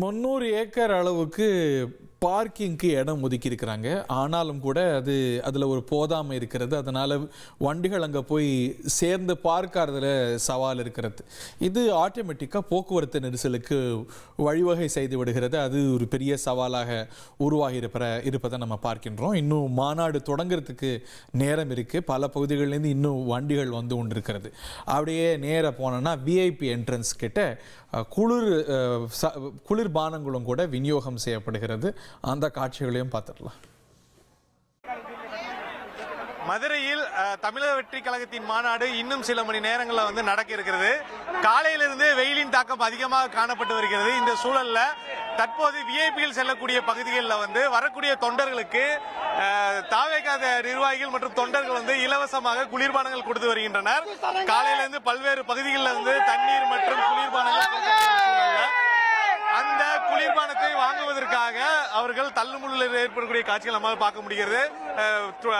300 acre அளவுக்கு பார்க்கிங்க்கு இடம் ஒதுக்கி இருக்கிறாங்க. ஆனாலும் கூட அதில் ஒரு போதாமை இருக்கிறது. அதனால் வண்டிகள் அங்கே போய் சேர்ந்து பார்க்கறதுல சவால் இருக்கிறது. இது ஆட்டோமேட்டிக்காக போக்குவரத்து நெரிசலுக்கு வழிவகை செய்து விடுகிறது. அது ஒரு பெரிய சவாலாக உருவாகி இருப்பதை நம்ம பார்க்கின்றோம். இன்னும் மாநாடு தொடங்கிறதுக்கு நேரம் இருக்குது. பல பகுதிகளிலேருந்து இன்னும் வண்டிகள் வந்து கொண்டு இருக்கிறது. அப்படியே நேராக போனோன்னா விஐபி என்ட்ரன்ஸ் கிட்ட குளிர்பானங்களும் கூட விநியோகம் செய்யப்படுகிறது. அந்த காட்சிகளையும் பார்த்துடலாம். மதுரையில் தமிழக வெற்றி கழகத்தின் மாநாடு இன்னும் சில மணி நேரங்களில் வந்து நடக்க இருக்கிறது. காலையிலிருந்து வெயிலின் தாக்கம் அதிகமாக காணப்பட்டு வருகிறது. இந்த சூழல்ல தற்போது விஐபிகள் செல்லக்கூடிய பகுதிகளில் வந்து வரக்கூடிய தொண்டர்களுக்கு தாவேகாத நிர்வாகிகள் மற்றும் தொண்டர்கள் வந்து இலவசமாக குளிர்பானங்கள் கொடுத்து வருகின்றனர். காலையிலிருந்து பல்வேறு பகுதிகளில் வந்து தண்ணீர் மற்றும் குளிர்பானங்கள் அந்த குளிர்பானத்தை வாங்குவதற்காக அவர்கள் தள்ளுமுள்ளில் ஏற்படக்கூடிய காட்சிகள் நம்மால் பார்க்க முடிகிறது.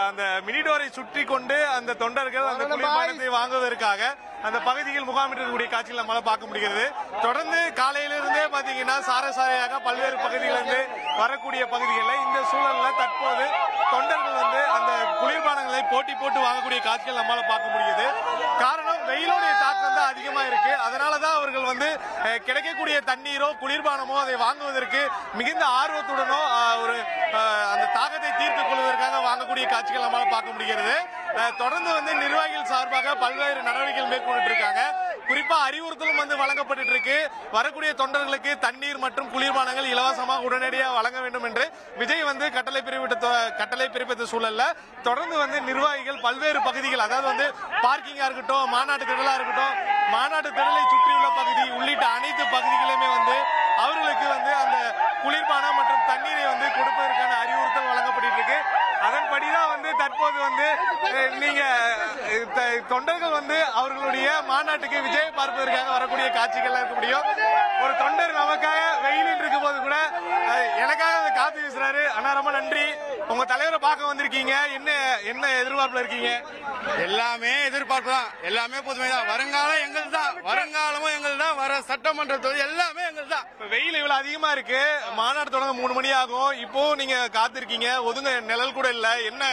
அந்த மினிடோரை சுற்றி கொண்டு அந்த தொண்டர்கள் அந்த குளிர்பானத்தை வாங்குவதற்காக அந்த பகுதியில் முகாமிட்டிருக்கக்கூடிய காட்சிகள் நம்மளால பார்க்க முடிகிறது. தொடர்ந்து காலையிலிருந்தே பாத்தீங்கன்னா சாரசாரையாக பல்வேறு பகுதிகளிலிருந்து வரக்கூடிய பகுதிகளில் இந்த சூழல்ல தற்போது தொண்டர்கள் வந்து அந்த குளிர்பானங்களை போட்டி போட்டு வாங்கக்கூடிய காட்சிகள் நம்மளால பார்க்க முடியுது. காரணம் வெயிலுடைய தாக்கம் தான் அதிகமா இருக்கு. அதனாலதான் அவர்கள் வந்து கிடைக்கக்கூடிய தண்ணீரோ குளிர்பானமோ அதை வாங்குவதற்கு மிகுந்த ஆர்வத்துடனோ ஒரு அந்த தாக்கத்தை தீர்த்துக் கொள்வதற்காக வாங்கக்கூடிய காட்சிகள் நம்மளால பார்க்க முடிகிறது. தொடர்ந்து வந்து நிர்வாகிகள் சார்பாக பல்வேறு நடவடிக்கைகள் மேற்கொண்டு இருக்காங்க. குறிப்பா அறிவுறுத்தலும் வந்து வழங்கப்பட்டு இருக்கு. வரக்கூடிய தொண்டர்களுக்கு தண்ணீர் மற்றும் குளிர்பானங்கள் இலவசமாக உடனடியாக வழங்க வேண்டும் என்று விஜய் வந்து கட்டளை பிறப்பித்த சூழல்ல தொடர்ந்து வந்து நிர்வாகிகள் பல்வேறு பகுதிகள், அதாவது வந்து பார்க்கிங்கா இருக்கட்டும், மாநாட்டு திடலா இருக்கட்டும், மாநாட்டு திடலை சுற்றியுள்ள பகுதி உள்ளிட்ட அனைத்து பகுதிகளுமே வந்து அவர்களுக்கு வந்து அந்த குளிர்பானம் மற்றும் தண்ணீரை வந்து கொடுப்பதற்கான அறிவுறுத்தல் வழங்கப்பட்டு இருக்கு. அதன்படிதான் வந்து தற்போது வந்து நீங்க தொண்டர்கள் வந்து அவர்களுடைய மாநாட்டுக்கு விஜய் பார்ப்பதற்காக வரக்கூடிய காட்சிகள் இருக்க முடியும். ஒரு தொண்டர் நமக்காக வெயிலில் இருக்கும் போது கூட எனக்காக காத்து வீசுறாரு. அண்ணா ரொம்ப நன்றி. உங்க தலைவரை பார்க்க வந்திருக்கீங்க. என்ன எதிர்பார்ப்புல இருக்கீங்க? எல்லாமே எதிர்பார்ப்பு தான். எல்லாமே புதுமைதான். வருங்காலம் எங்கள் தான். வருங்காலமும் எங்கள் தான். வர சட்டமன்ற தொகுதி எல்லாமே எங்கள் தான். வெயில் இவ்வளவு அதிகமா இருக்கு. மாநாடு தொடங்க 3 மணி ஆகும். இப்போ நீங்க காத்திருக்கீங்க. ஒதுங்க நிழல் கூட இல்ல. என்ன